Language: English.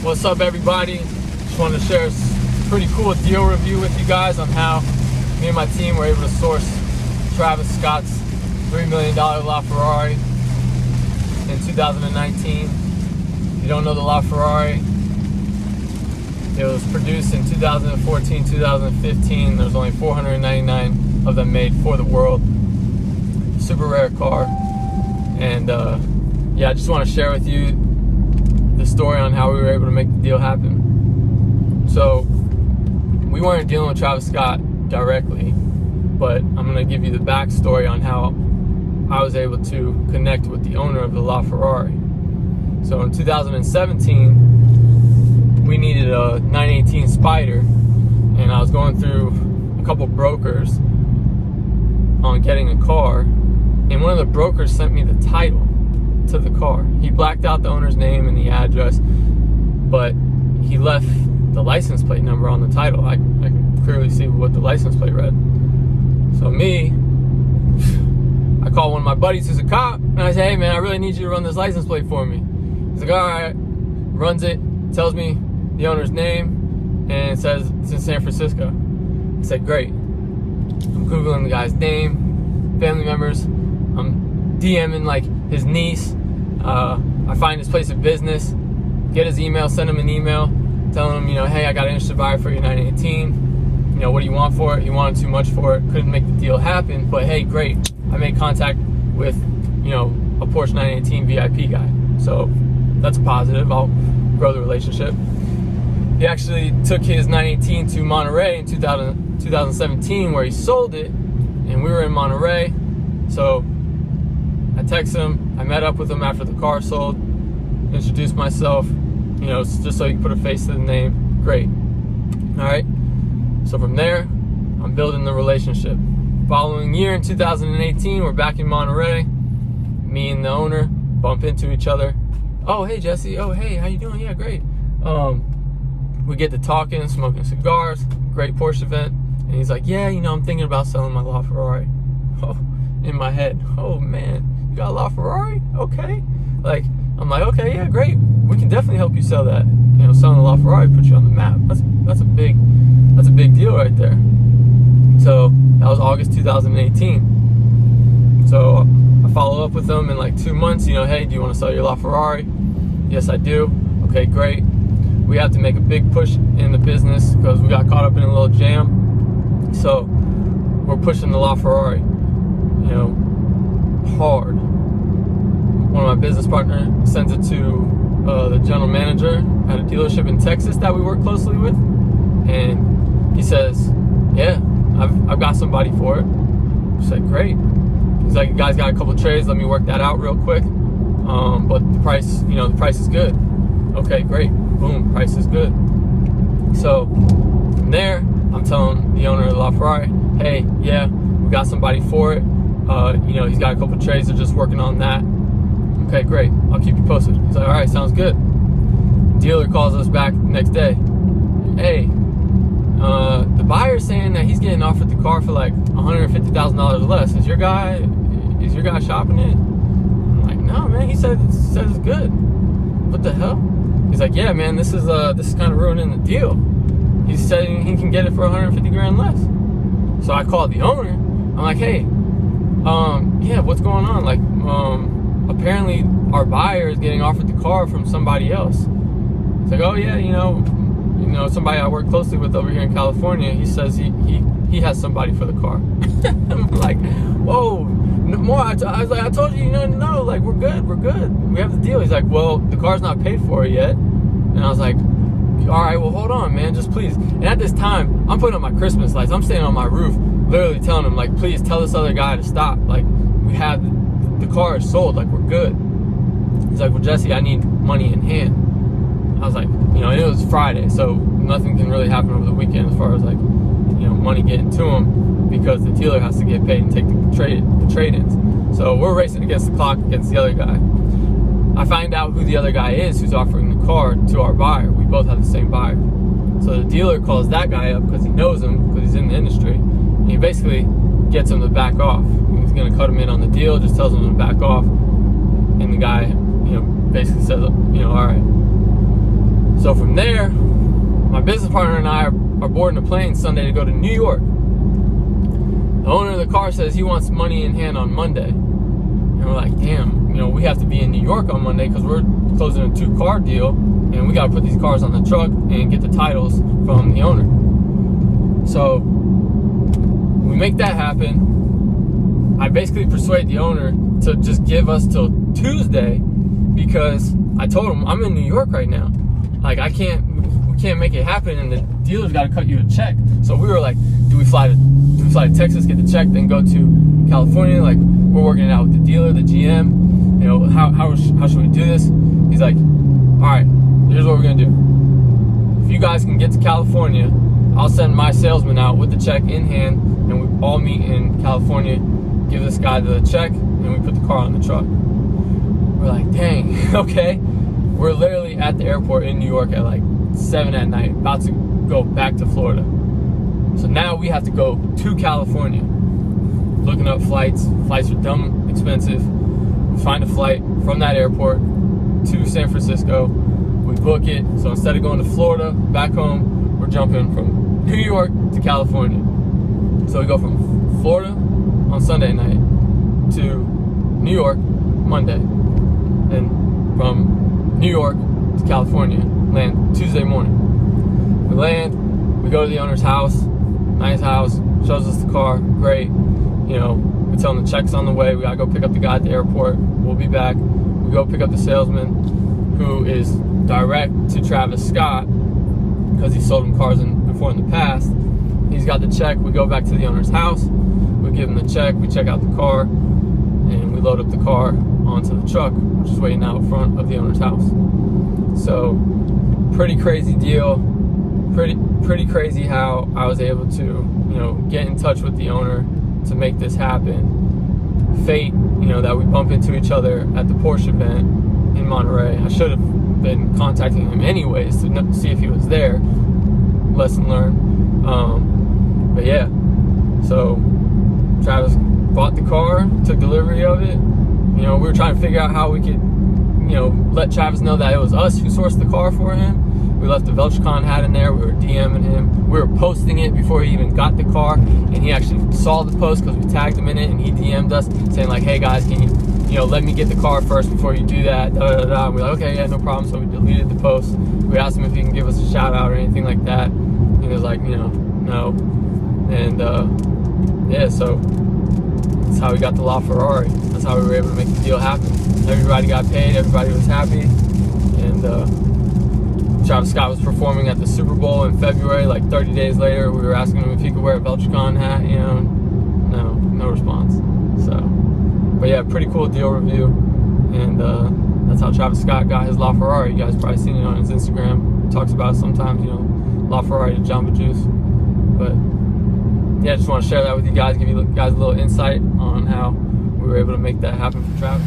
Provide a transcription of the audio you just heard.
What's up, everybody? Just wanted to share a pretty cool deal review with you guys on how me and my team were able to source Travis Scott's $3 million LaFerrari in 2019. If you don't know the LaFerrari, it was produced in 2014, 2015. There's only 499 of them made for the world. Super rare car. And I just want to share with you the story on how we were able to make the deal happen. So we weren't dealing with Travis Scott directly, but I'm going to give you the backstory on how I was able to connect with the owner of the LaFerrari. So in 2017, we needed a 918 Spider, and I was going through a couple brokers on getting a car, and one of the brokers sent me the title to the car. He blacked out the owner's name and the address, but he left the license plate number on the title. I could clearly see what the license plate read. So I call one of my buddies who's a cop, and I say, hey man, I really need you to run this license plate for me. He's like, all right. Runs it, tells me the owner's name, and it says it's in San Francisco. I said, great. I'm Googling the guy's name, family members. I'm DMing like his niece. I find his place of business, get his email, send him an email, telling him, hey, I got an interested buyer for your 918. What do you want for it? He wanted too much for it. Couldn't make the deal happen, but hey, great. I made contact with, a Porsche 918 VIP guy. So that's positive. I'll grow the relationship. He actually took his 918 to Monterey in 2017, where he sold it, and we were in Monterey. So I texted him. I met up with him after the car sold, introduced myself, just so he could put a face to the name. Great. All right. So from there, I'm building the relationship. Following year in 2018, we're back in Monterey. Me and the owner bump into each other. Oh, hey, Jesse. Oh, hey, how you doing? Yeah, great. We get to talking, smoking cigars. Great Porsche event. And he's like, yeah, I'm thinking about selling my LaFerrari. Oh, in my head. Oh, man. You got a LaFerrari? Okay. I'm like, okay, yeah, great. We can definitely help you sell that. Selling a LaFerrari puts you on the map. That's a big deal right there. So that was August 2018. So I follow up with them in like 2 months. Hey, do you want to sell your LaFerrari? Yes, I do. Okay, great. We have to make a big push in the business because we got caught up in a little jam. So we're pushing the LaFerrari, hard. One of my business partners sends it to the general manager at a dealership in Texas that we work closely with, and he says, yeah, I've got somebody for it. I said, great. He's like, you guys got a couple trades, let me work that out real quick. But the price, the price is good. Okay, great. Boom, price is good. So from there, I'm telling the owner of the LaFerrari, hey, yeah, we got somebody for it. He's got a couple trades, they're just working on that. Okay, great. I'll keep you posted. He's like, all right, sounds good. Dealer calls us back the next day. Hey, the buyer's saying that he's getting offered the car for like $150,000 less. Is your guy shopping it? I'm like, no, man. He says it's good. What the hell? He's like, yeah, man. This is kind of ruining the deal. He's saying he can get it for $150,000 less. So I called the owner. I'm like, hey, yeah, what's going on? Like, apparently our buyer is getting offered the car from somebody else. It's like, oh yeah, somebody I work closely with over here in California. He says he has somebody for the car. I'm like, whoa, more. I was like, I told you, no, like we're good. We have the deal. He's like, well, the car's not paid for yet. And I was like, all right, well, hold on, man, just please. And at this time, I'm putting up my Christmas lights. I'm standing on my roof, literally telling him, like, please tell this other guy to stop. Like, we have the car is sold. Like, we're good. He's like, well, Jesse, I need money in hand. I was like, it was Friday, so nothing can really happen over the weekend as far as like, money getting to him, because the dealer has to get paid and take the trade-ins. So we're racing against the clock against the other guy. I find out who the other guy is who's offering the car to our buyer. We both have the same buyer. So the dealer calls that guy up because he knows him, because he's in the industry. And he basically gets him to back off. He's going to cut him in on the deal, just tells him to back off. And the guy, basically says, all right. So from there, my business partner and I are boarding a plane Sunday to go to New York. The owner of the car says he wants money in hand on Monday. And we're like, damn, we have to be in New York on Monday because we're closing a 2-car deal, and we got to put these cars on the truck and get the titles from the owner. So we make that I basically persuade the owner to just give us till Tuesday, because I told him I'm in New York right now. Like, we can't make it happen, and the dealer's got to cut you a check. So we were like, do we fly to Texas, get the check, then go to California? Like, we're working it out with the dealer, the GM. How should we do this? He's like, all right, here's what we're gonna do. If you guys can get to California, I'll send my salesman out with the check in hand, and we all meet in California, give this guy the check, and we put the car on the truck. We're like, dang, okay. We're literally at the airport in New York at like 7 at night, about to go back to Florida. So now we have to go to California. Looking up flights. Flights are dumb expensive. We find a flight from that airport to San Francisco. We book it. So instead of going to Florida, back home, we're jumping from New York to California. So we go from Florida on Sunday night to New York Monday. And from New York to California, land Tuesday morning. We land, we go to the owner's house, nice house, shows us the car, great. We tell him the check's on the way, we gotta go pick up the guy at the airport, we'll be back. We go pick up the salesman, who is direct to Travis Scott, because he sold him cars before in the past. He's got the check, we go back to the owner's house, we give him the check, we check out the car, and we load up the car onto the truck, which is waiting out front of the owner's house. So, pretty crazy deal. Pretty crazy how I was able to, get in touch with the owner to make this happen. Fate, that we bump into each other at the Porsche event in Monterey. I should have been contacting him anyways to see if he was there. Lesson learned. But yeah, so Travis bought the car, took delivery of it. We were trying to figure out how we could, let Travis know that it was us who sourced the car for him. We left the Veltracon hat in there. We were DMing him. We were posting it before he even got the car, and he actually saw the post because we tagged him in it, and he DM'd us saying like, "Hey guys, can you, let me get the car first before you do that?" Da, da, da. And we're like, "Okay, yeah, no problem." So we deleted the post. We asked him if he can give us a shout out or anything like that. He was like, no. And yeah, so that's how we got the LaFerrari. That's how we were able to make the deal happen. Everybody got paid. Everybody was happy, and Travis Scott was performing at the Super Bowl in February. Like 30 days later, we were asking him if he could wear a Veltracon hat. No response. So, but yeah, pretty cool deal review, and that's how Travis Scott got his LaFerrari. You guys probably seen it on his Instagram. He talks about it sometimes, LaFerrari to Jamba Juice. But yeah, I just want to share that with you guys, give you guys a little insight on how we were able to make that happen for Travis.